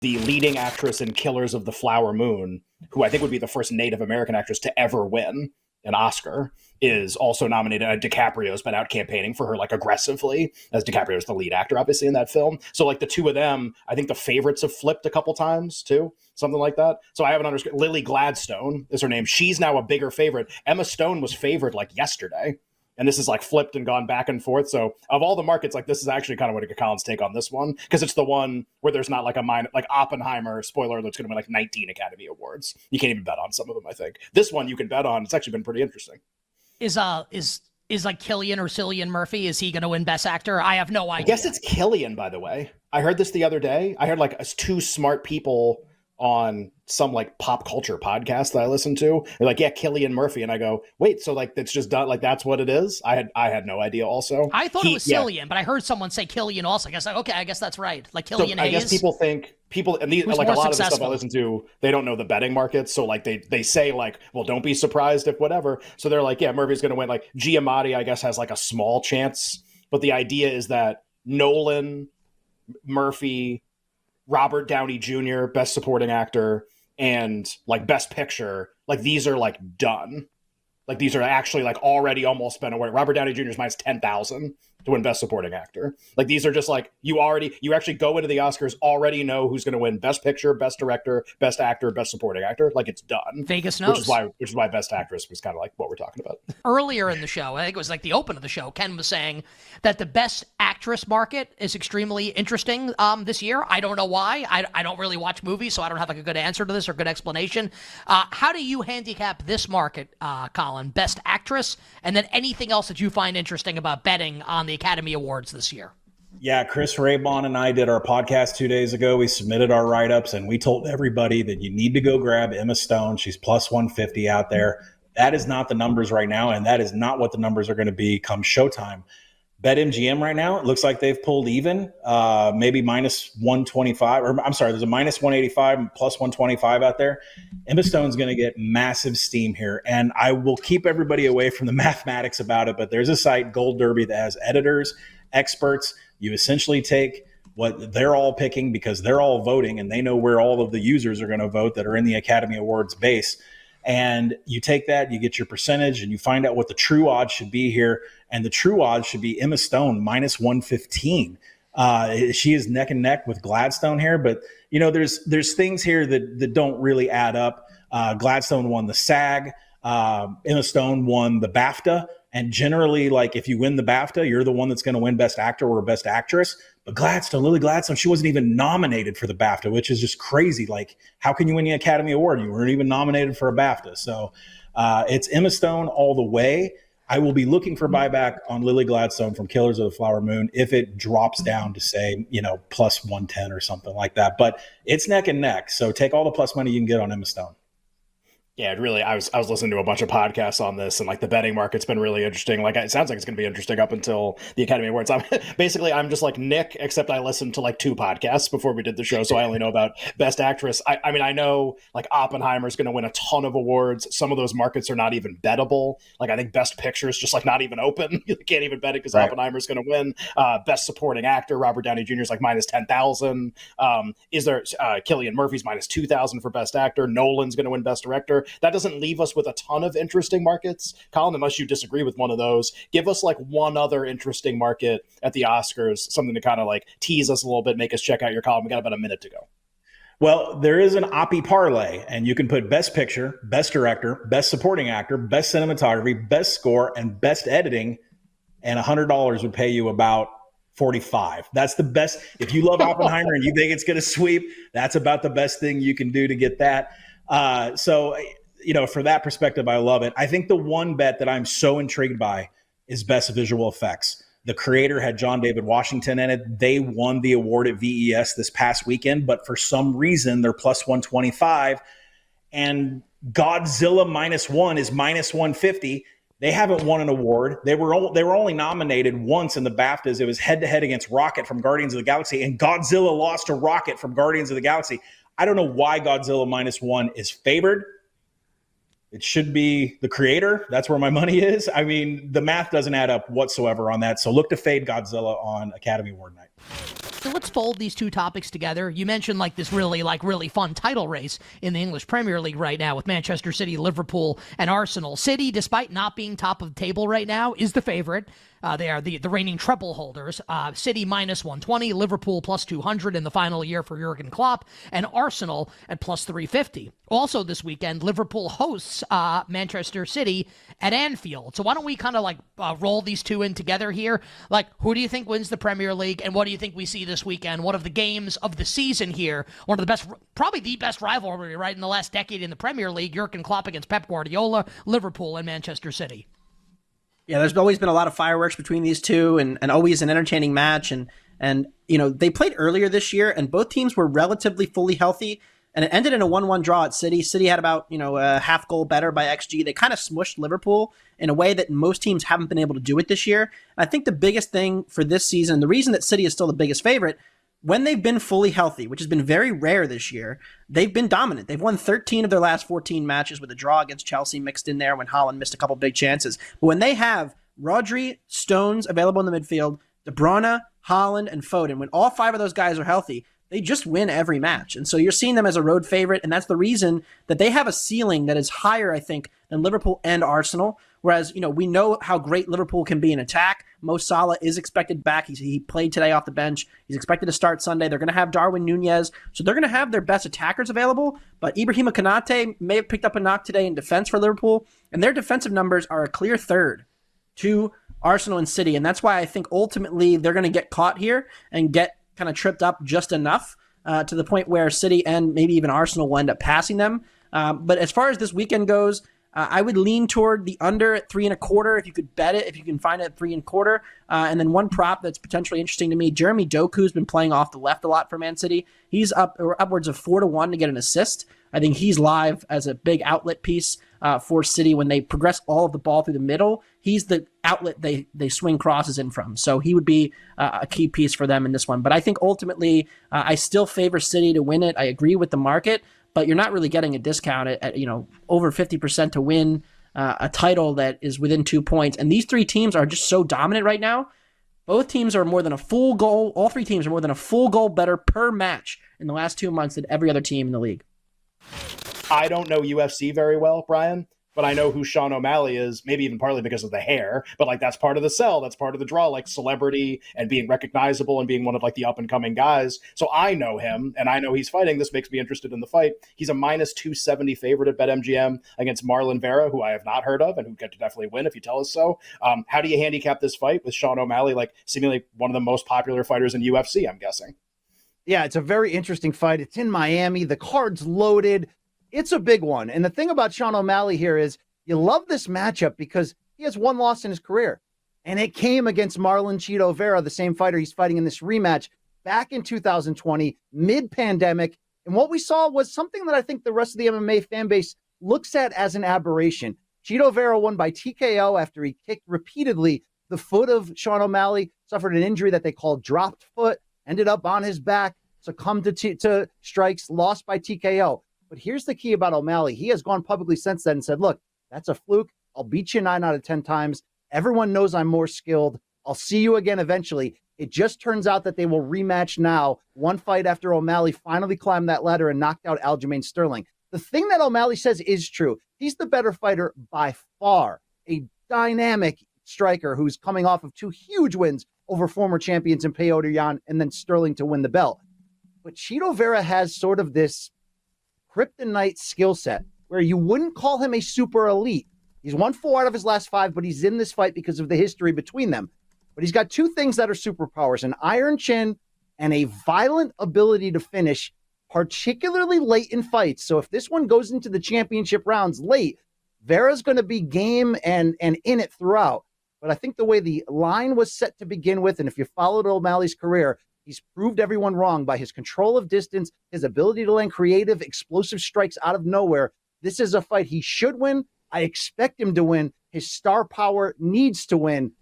the leading actress in Killers of the Flower Moon, who I think would be the first Native American actress to ever win an Oscar, is also nominated. DiCaprio's been out campaigning for her like aggressively, as DiCaprio's the lead actor, obviously, in that film. So like the two of them, I think the favorites have flipped a couple times too, something like that. So I haven't understood. Lily Gladstone is her name. She's now a bigger favorite. Emma Stone was favored like yesterday. And this is like flipped and gone back and forth. So of all the markets, like this is actually kind of what Colin's take on this one, because it's the one where there's not like a minor, like Oppenheimer, spoiler, that's going to win like 19 Academy Awards. You can't even bet on some of them, I think. This one you can bet on. It's actually been pretty interesting. Is like Cillian or Cillian Murphy, is he going to win Best Actor? I have no idea. I guess it's Cillian, by the way. I heard this the other day. I heard like two smart people on some like pop culture podcast that I listened to. They're like, yeah, Cillian Murphy. And I go, wait, so like it's just done, like that's what it is? I had no idea also. I thought it was Cillian, but I heard someone say Cillian also. I guess like, okay, I guess that's right. Like Cillian Hayes. I guess people and these like a lot of the stuff I listen to, they don't know the betting markets. So like they say like, well, don't be surprised if whatever. So they're like, yeah, Murphy's gonna win. Like Giamatti, I guess, has like a small chance. But the idea is that Nolan, Murphy, Robert Downey Jr., Best Supporting Actor, and like Best Picture, like these are like done. Like these are actually like already almost been awarded. Robert Downey Jr. is minus 10,000 to win Best Supporting Actor. Like these are just like you actually go into the Oscars already know who's going to win Best Picture, Best Director, Best Actor, Best Supporting Actor. Like it's done. Vegas knows. Which is why Best Actress was kind of like what we're talking about. Earlier in the show, I think it was like the open of the show, Ken was saying that the Best Actress market is extremely interesting this year. I don't know why. I don't really watch movies, so I don't have like a good answer to this or good explanation. How do you handicap this market, Colin? Best Actress, and then anything else that you find interesting about betting on the Academy Awards this year? Yeah, Chris Raybon and I did our podcast 2 days ago. We submitted our write-ups, and we told everybody that you need to go grab Emma Stone. She's plus 150 out there. That is not the numbers right now, and that is not what the numbers are going to be come showtime. BetMGM right now, it looks like they've pulled even, maybe minus 125, or I'm sorry, there's a minus 185 and plus 125 out there. Emma Stone's going to get massive steam here, and I will keep everybody away from the mathematics about it, but there's a site, Gold Derby, that has editors, experts. You essentially take what they're all picking because they're all voting, and they know where all of the users are going to vote that are in the Academy Awards base. And you take that, you get your percentage, and you find out what the true odds should be here. And the true odds should be Emma Stone minus 115. She is neck and neck with Gladstone here, but you know, there's things here that don't really add up. Gladstone won the SAG. Emma Stone won the BAFTA. And generally, like if you win the BAFTA, you're the one that's going to win Best Actor or Best Actress. But Lily Gladstone, she wasn't even nominated for the BAFTA, which is just crazy. Like, how can you win the Academy Award? You weren't even nominated for a BAFTA. So it's Emma Stone all the way. I will be looking for buyback on Lily Gladstone from Killers of the Flower Moon if it drops down to say, plus 110 or something like that. But it's neck and neck. So take all the plus money you can get on Emma Stone. Yeah, really. I was listening to a bunch of podcasts on this, and like the betting market's been really interesting. Like it sounds like it's going to be interesting up until the Academy Awards. I'm just like Nick, except I listened to like 2 podcasts before we did the show, so I only know about Best Actress. I mean, I know like Oppenheimer's going to win a ton of awards. Some of those markets are not even bettable. Like I think Best Picture is just like not even open. You can't even bet it because Oppenheimer's going to win. Best Supporting Actor, Robert Downey Jr. is like minus 10,000. Is there Cillian Murphy's minus 2,000 for Best Actor? Nolan's going to win Best Director. That doesn't leave us with a ton of interesting markets. Colin, unless you disagree with one of those, give us like one other interesting market at the Oscars, something to kind of like tease us a little bit, make us check out your column. We got about a minute to go. Well, there is an Oppie parlay, and you can put Best Picture, Best Director, Best Supporting Actor, Best Cinematography, Best Score, and Best Editing, and $100 would pay you about 45. That's the best. If you love Oppenheimer and you think it's going to sweep, that's about the best thing you can do to get that. So for that perspective, I love it. I think the one bet that I'm so intrigued by is Best Visual Effects. The creator had John David Washington in it. They won the award at VES this past weekend, but for some reason they're plus 125, and Godzilla -1 is minus 150. They haven't won an award. They were only nominated once in the BAFTAs. It was head-to-head against Rocket from Guardians of the Galaxy, and Godzilla lost to Rocket from Guardians of the Galaxy. I don't know why Godzilla -1 is favored. It should be the creator. That's where my money is. I mean, the math doesn't add up whatsoever on that. So look to fade Godzilla on Academy Award night. So let's fold these two topics together. You mentioned this really fun title race in the English Premier League right now with Manchester City, Liverpool, and Arsenal. City, despite not being top of the table right now, is the favorite. They are the reigning treble holders. City minus 120, Liverpool plus 200 in the final year for Jurgen Klopp, and Arsenal at plus 350. Also this weekend, Liverpool hosts Manchester City at Anfield. So why don't we kind of roll these two in together here? Who do you think wins the Premier League, and what do you think we see this weekend? One of the games of the season here, one of the best, probably the best rivalry, right, in the last decade in the Premier League, Jurgen Klopp against Pep Guardiola, Liverpool and Manchester City. Yeah, there's always been a lot of fireworks between these two and always an entertaining match. And they played earlier this year, and both teams were relatively fully healthy. And it ended in a 1-1 draw at City. City had about, a half goal better by XG. They kind of smushed Liverpool in a way that most teams haven't been able to do it this year. I think the biggest thing for this season, the reason that City is still the biggest favorite, when they've been fully healthy, which has been very rare this year, they've been dominant. They've won 13 of their last 14 matches with a draw against Chelsea mixed in there when Haaland missed a couple big chances. But when they have Rodri, Stones available in the midfield, De Bruyne, Haaland, and Foden, when all five of those guys are healthy, they just win every match. And so you're seeing them as a road favorite, and that's the reason that they have a ceiling that is higher, I think, than Liverpool and Arsenal. Whereas, we know how great Liverpool can be in attack. Mo Salah is expected back. He played today off the bench. He's expected to start Sunday. They're going to have Darwin Nunez. So they're going to have their best attackers available. But Ibrahima Konate may have picked up a knock today in defense for Liverpool. And their defensive numbers are a clear third to Arsenal and City. And that's why I think ultimately they're going to get caught here and get kind of tripped up just enough to the point where City and maybe even Arsenal will end up passing them. But as far as this weekend goes, I would lean toward the under at 3.25 if you could bet it, if you can find it at 3.25. And then one prop that's potentially interesting to me, Jeremy Doku's been playing off the left a lot for Man City. He's upwards of 4-1 to get an assist. I think he's live as a big outlet piece for City when they progress all of the ball through the middle. He's the outlet they swing crosses in from. So he would be a key piece for them in this one. But I think ultimately I still favor City to win it. I agree with the market, but you're not really getting a discount at over 50% to win a title that is within 2 points. And these three teams are just so dominant right now. Both teams are more than a full goal. All three teams are more than a full goal better per match in the last 2 months than every other team in the league. I don't know UFC very well, Brian, but I know who Sean O'Malley is, maybe even partly because of the hair, but that's part of the sell, that's part of the draw, celebrity and being recognizable and being one of the up-and-coming guys. So I know him, and I know he's fighting. This makes me interested in the fight. He's a minus 270 favorite at BetMGM against Marlon Vera, who I have not heard of and who could definitely win if you tell us so. How do you handicap this fight with Sean O'Malley, seemingly one of the most popular fighters in UFC, I'm guessing? Yeah, it's a very interesting fight. It's in Miami. The card's loaded. It's a big one. And the thing about Sean O'Malley here is you love this matchup because he has one loss in his career. And it came against Marlon Chito Vera, the same fighter he's fighting in this rematch back in 2020, mid-pandemic. And what we saw was something that I think the rest of the MMA fan base looks at as an aberration. Chito Vera won by TKO after he kicked repeatedly the foot of Sean O'Malley, suffered an injury that they called dropped foot, ended up on his back, succumbed to strikes, lost by TKO. But here's the key about O'Malley. He has gone publicly since then and said, look, that's a fluke. I'll beat you 9 out of 10 times. Everyone knows I'm more skilled. I'll see you again eventually. It just turns out that they will rematch now, one fight after O'Malley finally climbed that ladder and knocked out Aljamain Sterling. The thing that O'Malley says is true. He's the better fighter by far, a dynamic striker who's coming off of 2 huge wins over former champions in Petr Yan and then Sterling to win the belt. But Chito Vera has sort of this kryptonite skill set where you wouldn't call him a super elite. He's won 4 out of his last 5, but he's in this fight because of the history between them. But he's got 2 things that are superpowers, an iron chin and a violent ability to finish, particularly late in fights. So if this one goes into the championship rounds late, Vera's going to be game and in it throughout. But I think the way the line was set to begin with, and if you followed O'Malley's career, he's proved everyone wrong by his control of distance, his ability to land creative, explosive strikes out of nowhere. This is a fight he should win. I expect him to win. His star power needs to win.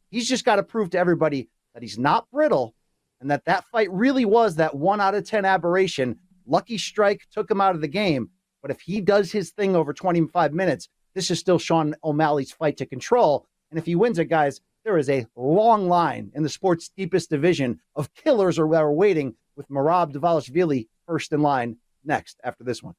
He's just got to prove to everybody that he's not brittle and that fight really was that 1 out of 10 aberration. Lucky strike took him out of the game. But if he does his thing over 25 minutes, this is still Sean O'Malley's fight to control. And if he wins it, guys, there is a long line in the sport's deepest division of killers that are waiting, with Merab Dvalishvili first in line next after this one.